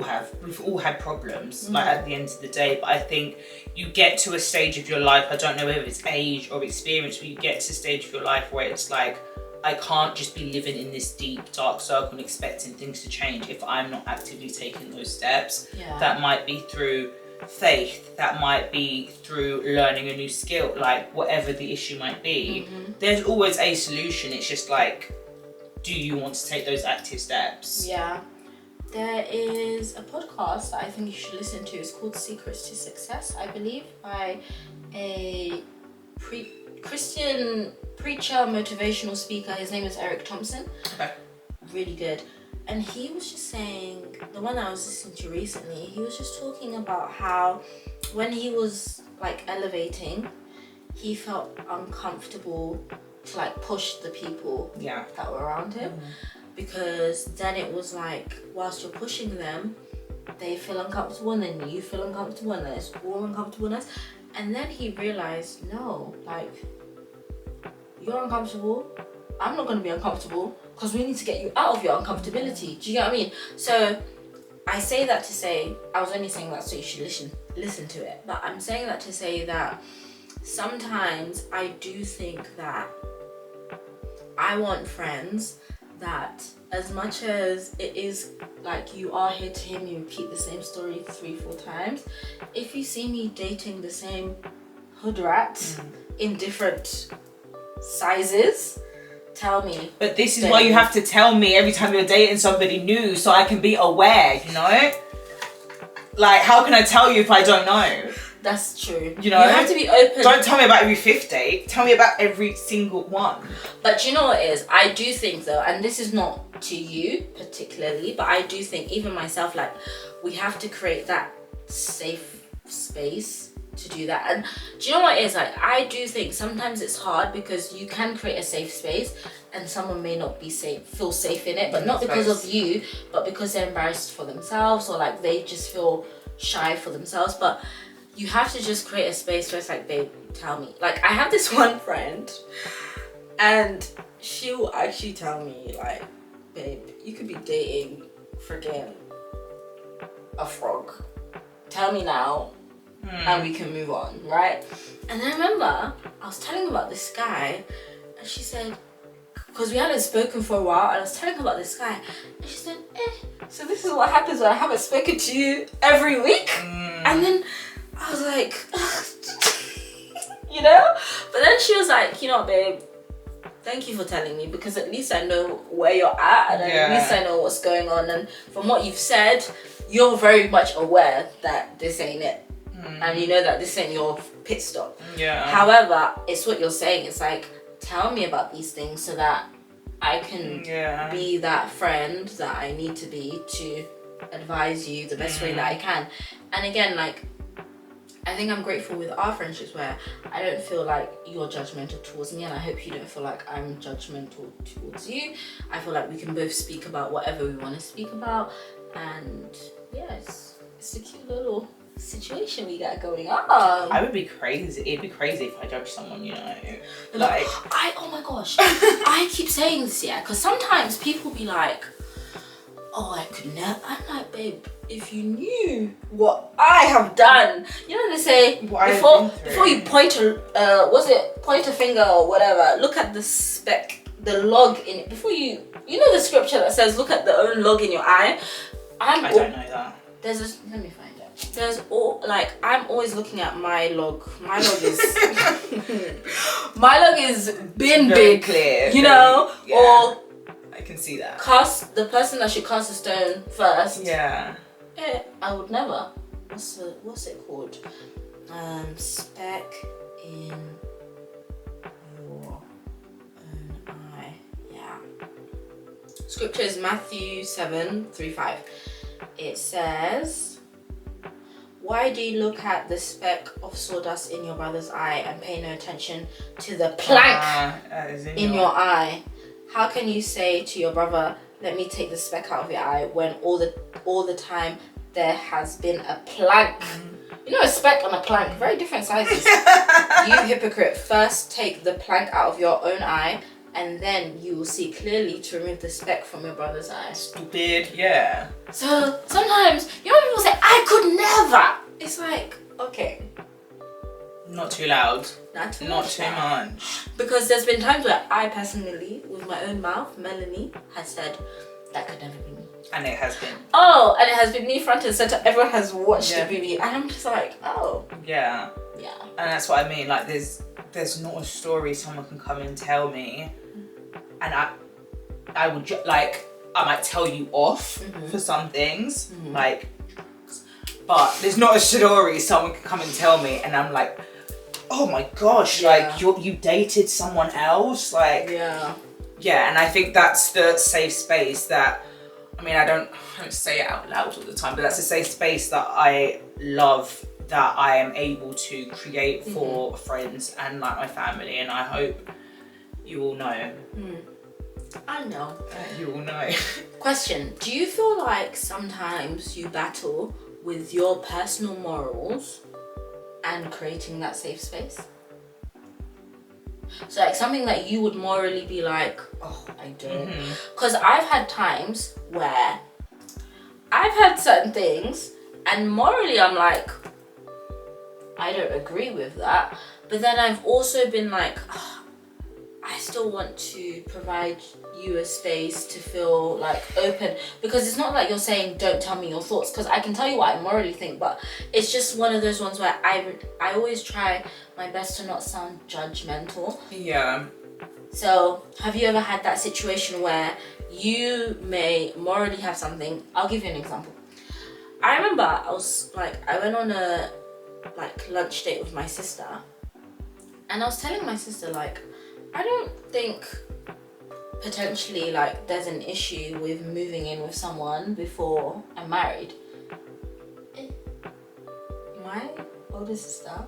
all had problems. Like at the end of the day, but I think you get to a stage of your life. I don't know whether it's age or experience, but you get to a stage of your life where it's like, I can't just be living in this deep dark circle and expecting things to change if I'm not actively taking those steps. Yeah. That might be through faith, that might be through learning a new skill, like whatever the issue might be. There's always a solution. It's just like, do you want to take those active steps? Yeah. There is a podcast that I think you should listen to. It's called Secrets to Success, I believe, by a Christian preacher, motivational speaker. His name is Eric Thompson. Okay. Really good. And he was just saying, the one I was listening to recently, he was just talking about how when he was like elevating, he felt uncomfortable to like push the people that were around him. Because then it was like, whilst you're pushing them, they feel uncomfortable, and then you feel uncomfortable, and then it's all uncomfortableness. And then he realized, no, like, you're uncomfortable, I'm not going to be uncomfortable, because we need to get you out of your uncomfortability. Do you get what I mean? So I say that to say, I was only saying that so you should listen to it, but I'm saying that to say that sometimes I do think that I want friends that, as much as it is like you are here to hear me repeat the same story 3-4 times, if you see me dating the same hood rat in different sizes, tell me. But this is why you have to tell me every time you're dating somebody new, so I can be aware, you know? Like, how can I tell you if I don't know? That's true. You know? You have to be open. Don't tell me about every 5th date. Tell me about every single one. But you know what it is? I do think though, and this is not to you particularly, but I do think, even myself, like, we have to create that safe space to do that. And do you know what it is? Like, I do think sometimes it's hard because you can create a safe space and someone may not be feel safe in it, but not because of you, but because they're embarrassed for themselves, or like they just feel shy for themselves. But you have to just create a space where it's like, babe, tell me. Like, I have this one friend and she will actually tell me, like, babe, you could be dating freaking a frog. Tell me now, and we can move on, right? And I remember I was telling her about this guy, and she said, because we hadn't spoken for a while, and I was telling her about this guy, and she said, so this is what happens when I haven't spoken to you every week? And then I was like, you know? But then she was like, you know, babe, thank you for telling me, because at least I know where you're at, and at least I know what's going on. And from what you've said, you're very much aware that this ain't it. And you know that this ain't your pit stop. However, it's what you're saying. It's like, tell me about these things so that I can be that friend that I need to be to advise you the best way that I can. And again, like, I think I'm grateful with our friendships where I don't feel like you're judgmental towards me, and I hope you don't feel like I'm judgmental towards you. I feel like we can both speak about whatever we want to speak about, and it's a cute little situation we got going on. I would be crazy. It'd be crazy if I judged someone, you know. Like, oh my gosh, I keep saying this, because sometimes people be like, oh, I could never. I'm like, babe, if you knew what I have done, you know, they say before you point a finger or whatever, look at the speck, the log in it. Before you know the scripture that says, look at the own log in your eye. I don't know that. Let me find out. I'm always looking at my log. My log is my log is been very big, clear, you know, or I can see that. Cast the person that should cast a stone first. Yeah. I would never. What's it called? Speck in your own eye. Yeah. Scripture is Matthew 7:3-5. It says, why do you look at the speck of sawdust in your brother's eye and pay no attention to the plank in your eye? How can you say to your brother, let me take the speck out of your eye, when all the time there has been a plank? You know, a speck and a plank, very different sizes. You hypocrite, first take the plank out of your own eye, and then you will see clearly to remove the speck from your brother's eye. Stupid, yeah. So sometimes, you know, people say, I could never. It's like, okay. Not too loud. Not too much. Because there's been times where I personally, with my own mouth, Melanie, has said, that could never be me. And it has been. Oh, and it has been me front and center. Everyone has watched the movie, and I'm just like, oh. Yeah. Yeah. And that's what I mean. Like, there's not a story someone can come and tell me, and I would I might tell you off for some things, like, but there's not a story someone can come and tell me, and I'm like, oh my gosh, like you dated someone else, like, and I think that's the safe space that, I mean, I don't say it out loud all the time, but that's a safe space that I love, that I am able to create for friends and like my family, and I hope you all know. I know. You all know. Question, do you feel like sometimes you battle with your personal morals and creating that safe space? So like something that you would morally be like, oh, I don't. Because I've had times where I've had certain things and morally I'm like, I don't agree with that. But then I've also been like, oh, I still want to provide you a space to feel like open, because it's not like you're saying don't tell me your thoughts, because I can tell you what I morally think, but it's just one of those ones where I always try my best to not sound judgmental. Yeah. So have you ever had that situation where you may morally have something? I'll give you an example. I remember I went on a lunch date with my sister, and I was telling my sister, like, I don't think potentially like there's an issue with moving in with someone before I'm married. My older sister,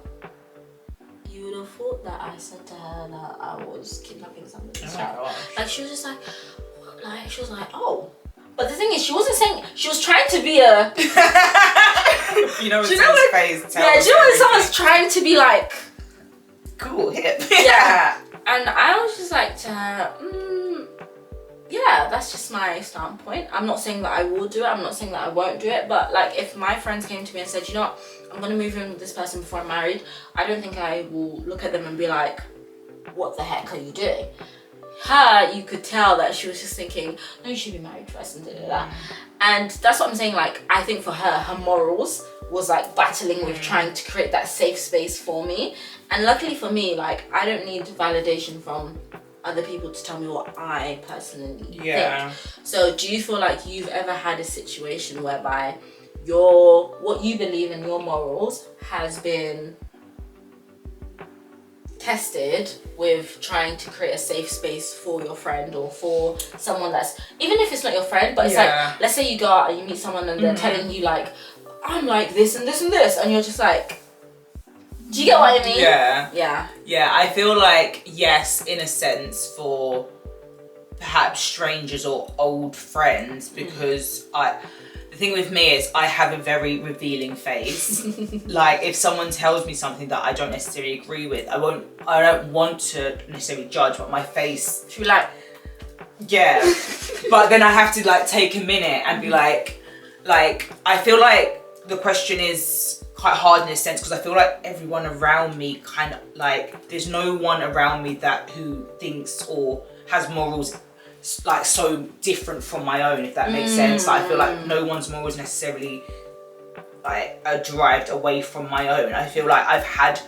you would have thought that I said to her that I was kidnapping somebody's child. Like she was just like, she was like, oh. But the thing is, she wasn't saying, she was trying to be a... you know, she someone's face tells yeah, you know when someone's trying to be like... cool, hip. Yeah. And I was just like to her, yeah, that's just my standpoint. I'm not saying that I will do it. I'm not saying that I won't do it. But like, if my friends came to me and said, you know what, I'm gonna move in with this person before I'm married, I don't think I will look at them and be like, what the heck are you doing? Her, you could tell that she was just thinking, no, you should be married first and da. And that's what I'm saying. Like, I think for her morals was like battling with trying to create that safe space for me. And luckily for me, like, I don't need validation from other people to tell me what I personally think. So do you feel like you've ever had a situation whereby what you believe in, your morals, has been tested with trying to create a safe space for your friend or for someone that's, even if it's not your friend, but it's like, let's say you go out and you meet someone and they're telling you like, I'm like this and this and this, and you're just like, do you get what I mean? Yeah, I feel like, yes, in a sense, for perhaps strangers or old friends, because the thing with me is I have a very revealing face. Like, if someone tells me something that I don't necessarily agree with, I don't want to necessarily judge, but my face should be like, yeah. But then I have to like take a minute and be like I feel like the question is quite hard in a sense, because I feel like everyone around me kind of like, there's no one around me who thinks or has morals like so different from my own, if that makes sense. Like, I feel like no one's morals necessarily like are derived away from my own. I feel like I've had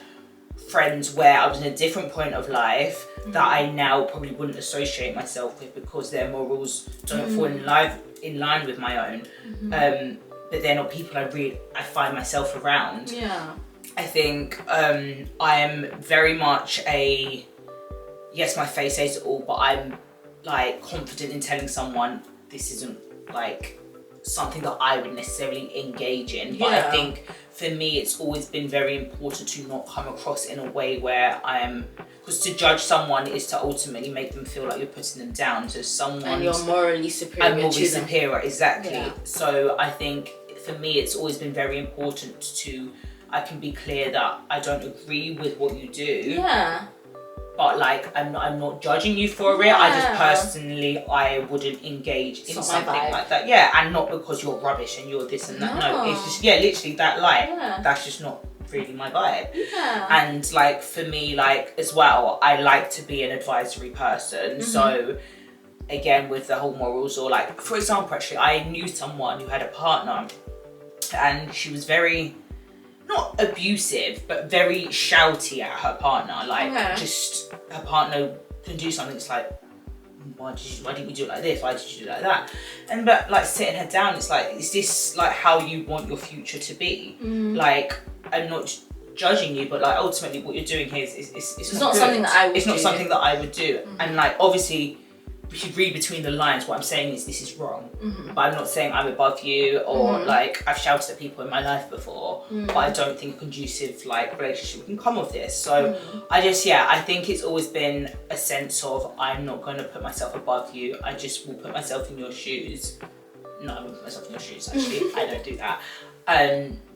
friends where I was in a different point of life that I now probably wouldn't associate myself with because their morals don't fall in line with my own. But they're not people I find myself around. I think I am very much yes, my face says it all, but I'm like confident in telling someone this isn't like something that I would necessarily engage in. But I think for me, it's always been very important to not come across in a way where because to judge someone is to ultimately make them feel like you're putting them down to someone. And you're morally superior. And morally superior, exactly. So I think for me, it's always been very important I can be clear that I don't agree with what you do. But like, I'm not judging you for it. I just personally, I wouldn't engage in something like that. And not because you're rubbish and you're this and that. No, it's just, literally that that's just not really my vibe. And like, for me, like as well, I like to be an advisory person. So again, with the whole morals, or like, for example, actually, I knew someone who had a partner and she was very, not abusive, but very shouty at her partner. Like, just her partner can do something. It's like, why didn't you do it like this? Why did you do it like that? And but like sitting her down, it's like, is this like how you want your future to be? Like, I'm not judging you, but like ultimately, what you're doing here is it's not something that I would. It's not something that I would do. And like, obviously, if you read between the lines, what I'm saying is this is wrong. But I'm not saying I'm above you, or like I've shouted at people in my life before, but I don't think a conducive like relationship can come of this. So I just, I think it's always been a sense of, I'm not going to put myself above you. I just will put myself in your shoes. No, I won't put myself in your shoes, actually. I don't do that.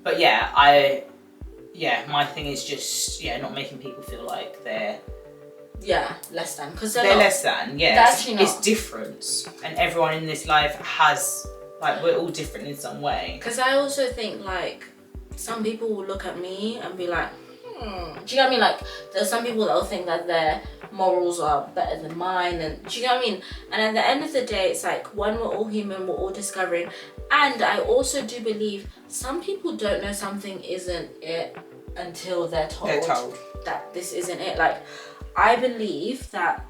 But my thing is just, not making people feel like they're less than, because they're less than. It's different, and everyone in this life has, like, we're all different in some way. Because I also think like some people will look at me and be like, do you get what I mean? Like, there's some people that will think that their morals are better than mine, and do you get what I mean? And at the end of the day, it's like, one, we're all human, we're all discovering. And I also do believe some people don't know something isn't it until they're told that this isn't it. Like, I believe that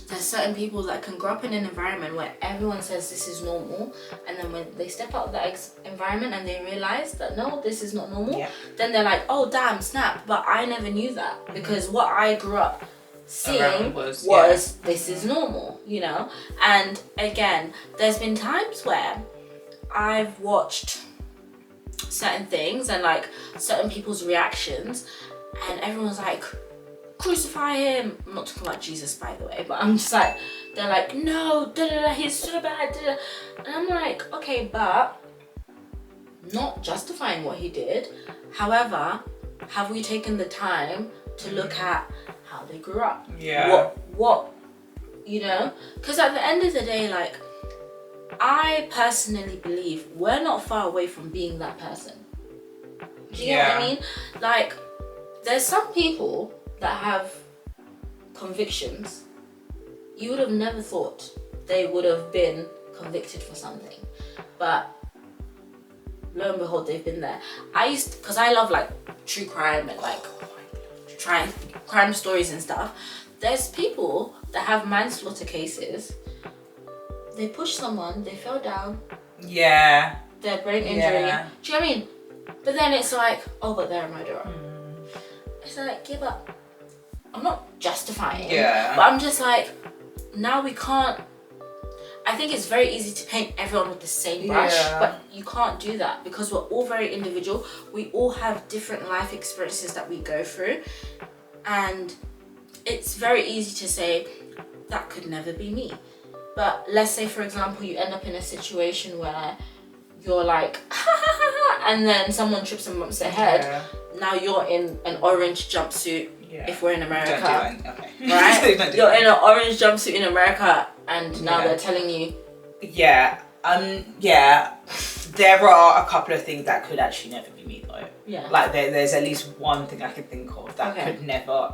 there's certain people that can grow up in an environment where everyone says this is normal, and then when they step out of that environment and they realize that no, this is not normal, then they're like, oh damn, snap, but I never knew that, because what I grew up seeing was this is normal, you know? And again, there's been times where I've watched certain things and like certain people's reactions, and everyone's like, crucify him. I'm not talking about Jesus, by the way, but I'm just like, they're like, no, he's so bad, and I'm like, okay, but not justifying what he did. However, have we taken the time to look at how they grew up? What you know, because at the end of the day, like, I personally believe we're not far away from being that person. Do you know what I mean? Like, there's some people that have convictions you would have never thought they would have been convicted for something, but lo and behold, they've been there. Because I love like true crime and like crime stories and stuff. There's people that have manslaughter cases. They pushed someone, they fell down. Yeah. Their brain injury. Yeah. Do you know what I mean? But then it's like, oh, but they're a murderer. It's like, give up. I'm not justifying. Yeah. But I'm just like, now we can't. I think it's very easy to paint everyone with the same brush, but you can't do that because we're all very individual. We all have different life experiences that we go through. And it's very easy to say, that could never be me. But let's say, for example, you end up in a situation where you're like, and then someone trips and bumps their head. Yeah. Now you're in an orange jumpsuit. Yeah. If we're in America, don't do it. Okay. Right? You're in an orange jumpsuit in America, and now they're telling you. Yeah. Yeah. There are a couple of things that could actually never be me though. Yeah. Like there's at least one thing I can think of that could never,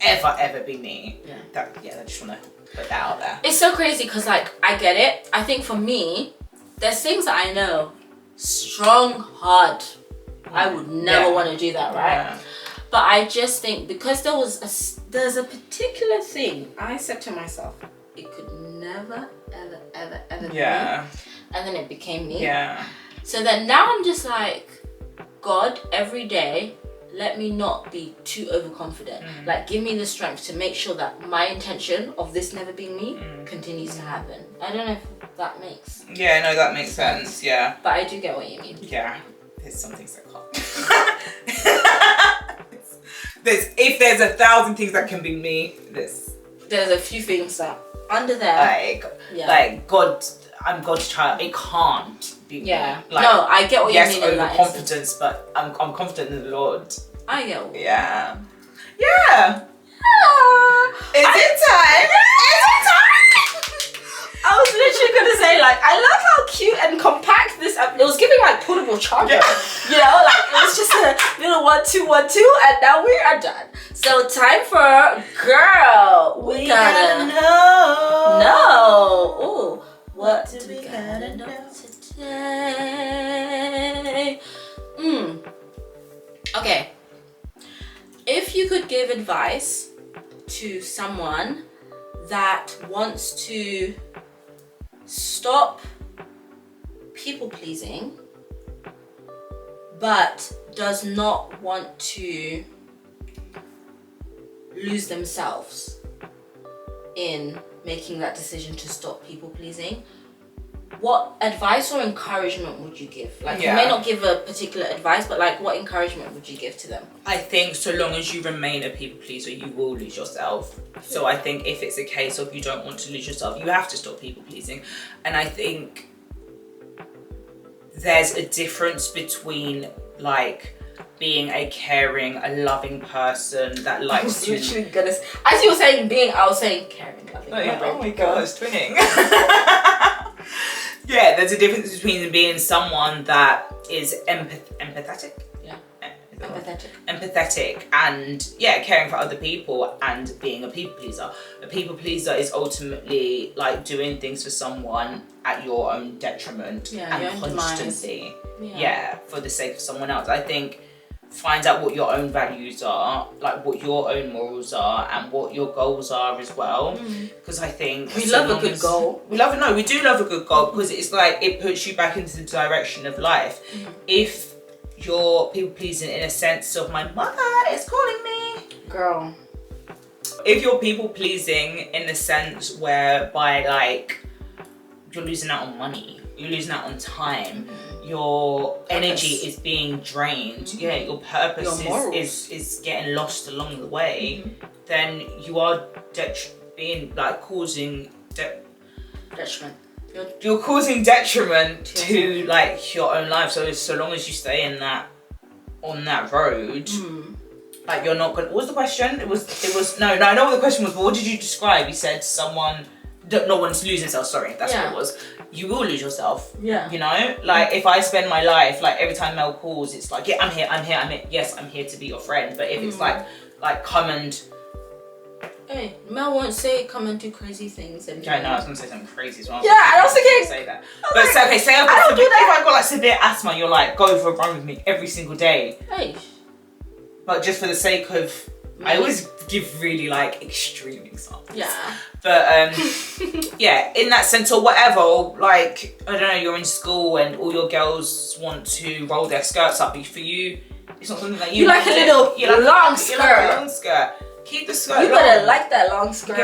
ever be me. Yeah. I just wanna put that out there. It's so crazy because like I get it. I think for me, there's things that I know, strong heart. I would never want to do that, right? Yeah. But I just think because there's a particular thing I said to myself, it could never, ever be me. And then it became me. Yeah. So then now I'm just like, God, every day, let me not be too overconfident. Like, give me the strength to make sure that my intention of this never being me continues to happen. I don't know if that makes that makes sense. Yeah. But I do get what you mean. Yeah. There's some things that can't. If there's 1,000 things that can be me, there's a few things that under there. Like God, I'm God's child. It can't be me. Like, no, I get what you mean. Yes, overconfidence, but I'm confident in the Lord. I get what Yeah. Is it time? I was literally gonna say, like, I love how cute and compact this. It was giving like portable charger, you know, like it was just a little 1 2 1 2, and now we are done. So time for girl. We gotta know. Ooh, what do we gotta know today? Okay. If you could give advice to someone that wants to stop people pleasing but does not want to lose themselves in making that decision to stop people pleasing, what advice or encouragement would you give? Like, you may not give a particular advice, but like, what encouragement would you give to them? I think so long as you remain a people pleaser, you will lose yourself. So I think if it's a case of you don't want to lose yourself, you have to stop people pleasing. And I think there's a difference between like being a caring, a loving person that likes to. Literally gonna. As you were saying being, I was saying caring, loving. Oh my gosh, twinning. Yeah, there's a difference between being someone that is empathetic. Yeah. Empathetic and caring for other people and being a people pleaser. A people pleaser is ultimately like doing things for someone at your own detriment and constantly. For the sake of someone else. I think find out what your own values are, like what your own morals are and what your goals are as well. Because I think we love a good goal. We do love a good goal because it's like it puts you back into the direction of life. If you're people pleasing in a sense of my mother is calling me. Girl. If you're people pleasing in the sense whereby like you're losing out on money, you're losing out on time, your energy is being drained, your purpose is getting lost along the way, then you are causing detriment. You're causing detriment to like your own life. So long as you stay on that road, like you're not gonna. What was the question? It was no. I know what the question was. But what did you describe? You said someone not wanting to lose themselves. Sorry, that's what it was. You will lose yourself. Yeah. You know, like if I spend my life like every time Mel calls, it's like I'm here. Yes, I'm here to be your friend. But if it's like come and. Hey, Mel won't say come and do crazy things. And I know, I was gonna say something crazy as well. Yeah, I was thinking. Say that. But like, okay, say if I've got like severe asthma, you're like go for a run with me every single day. Hey. But just for the sake of, I always give really like extreme examples. Yeah. But yeah, in that sense or whatever, like I don't know, you're in school and all your girls want to roll their skirts up, but for you, it's not something that you like a little long skirt. You like a long skirt. Keep the skirt. You better like that long skirt.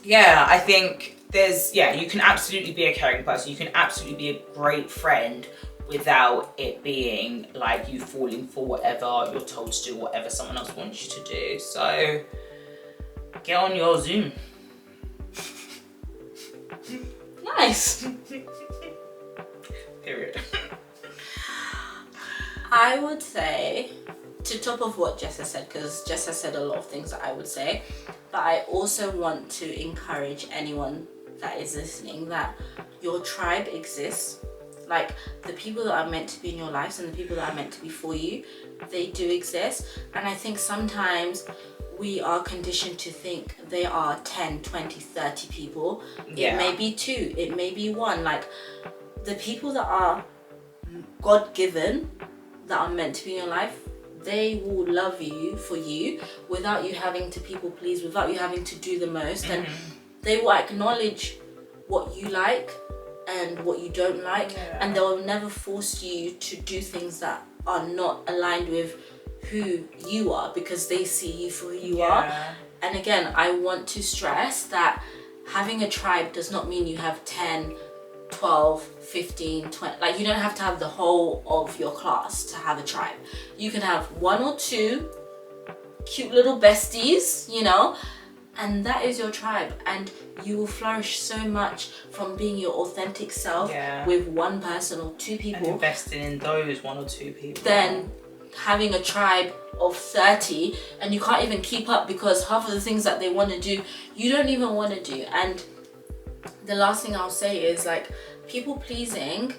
Yeah. I think you can absolutely be a caring person. You can absolutely be a great friend without it being like you falling for whatever you're told to do, whatever someone else wants you to do. So get on your Zoom. Nice. Period. I would say, to top of what Jess has said, because Jess has said a lot of things that I would say, but I also want to encourage anyone that is listening that your tribe exists. Like the people that are meant to be in your lives and the people that are meant to be for you, they do exist. And I think sometimes we are conditioned to think they are 10, 20, 30 people. It may be 2, it may be 1. Like the people that are God-given, that are meant to be in your life, they will love you for you without you having to people please, without you having to do the most. And they will acknowledge what you like and what you don't like, and they'll never force you to do things that are not aligned with who you are, because they see you for who you are. And again, I want to stress that having a tribe does not mean you have 10, 12, 15, 20. Like you don't have to have the whole of your class to have a tribe. You can have 1 or 2 cute little besties, you know, and that is your tribe, and you will flourish so much from being your authentic self with 1 person or 2 people, and investing in those 1 or 2 people, then having a tribe of 30 and you can't even keep up because half of the things that they want to do you don't even want to do. And the last thing I'll say is, like, people pleasing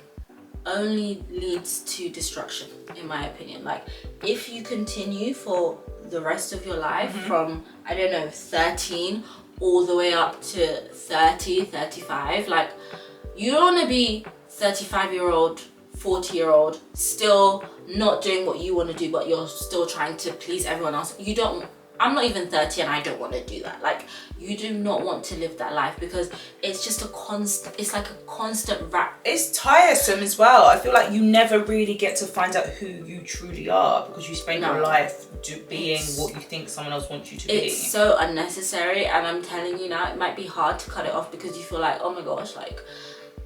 only leads to destruction, in my opinion. Like, if you continue for the rest of your life from, I don't know, 13 all the way up to 30, 35, like, you don't want to be 35-year-old, 40-year-old, still not doing what you want to do, but you're still trying to please everyone else. I'm not even 30 and I don't want to do that. Like, you do not want to live that life, because it's just it's like a constant rat. It's tiresome as well. I feel like you never really get to find out who you truly are, because you spend your life being what you think someone else wants you to be. It's so unnecessary, and I'm telling you now, it might be hard to cut it off because you feel like, oh my gosh, like,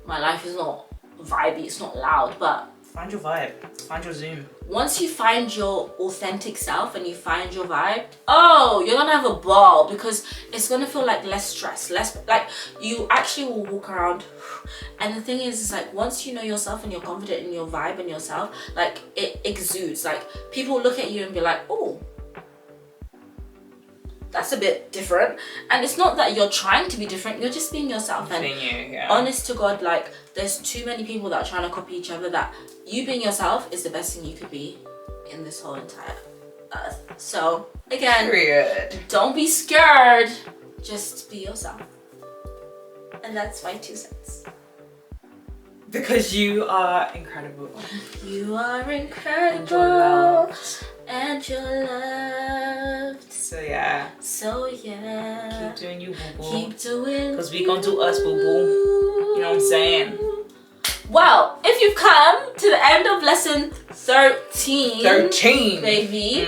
my life is not vibey, it's not loud. But find your vibe, find your Zoom. Once you find your authentic self and you find your vibe, oh, you're gonna have a ball, because it's gonna feel like less stress, less, like, you actually will walk around. And the thing is like, once you know yourself and you're confident in your vibe and yourself, like, it exudes. Like, people look at you and be like, oh, that's a bit different. And it's not that you're trying to be different, you're just being yourself. And honest to God, like, there's too many people that are trying to copy each other, that you being yourself is the best thing you could be in this whole entire earth. So again, don't be scared, just be yourself. And that's my 2 cents. Because you are incredible. You are incredible. And you're loved. So yeah. Keep doing you, boo boo. Keep doing. Because we gonna do us, boo boo. You know what I'm saying? Well, if you've come to the end of lesson 13, baby,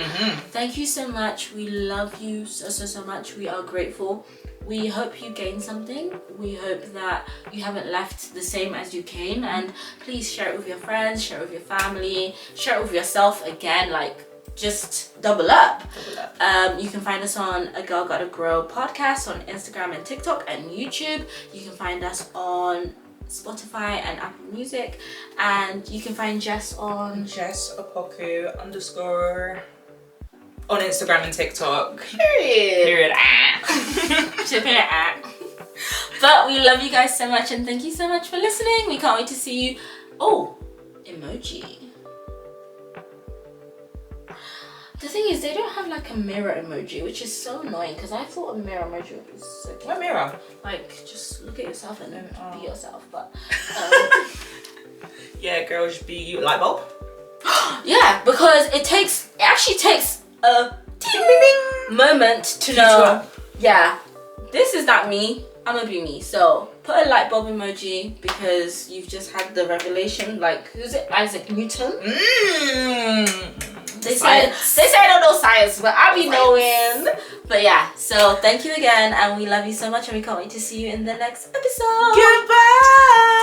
thank you so much. We love you so much. We are grateful. We hope you gained something. We hope that you haven't left the same as you came. And please share it with your friends, share it with your family, share it with yourself again. Like, just double up. You can find us on A Girl Gotta Grow podcast on Instagram and TikTok and YouTube. You can find us on Spotify and Apple Music, and you can find Jess on Jess Opoku _ on Instagram and TikTok. Period. Period. But we love you guys so much, and thank you so much for listening. We can't wait to see you. Oh, emoji. The thing is, they don't have like a mirror emoji, which is so annoying because I thought a mirror emoji would be so cute. What mirror? Like, just look at yourself and then be yourself. But yeah, girls, be you. Light bulb. yeah, because it actually takes a moment to know. Yeah, this is not me. I'm gonna be me. So put a light bulb emoji because you've just had the revelation. Like, who's it? Isaac Newton. They say I don't know science, but I be knowing. But yeah, so thank you again, and we love you so much, and we can't wait to see you in the next episode. Goodbye.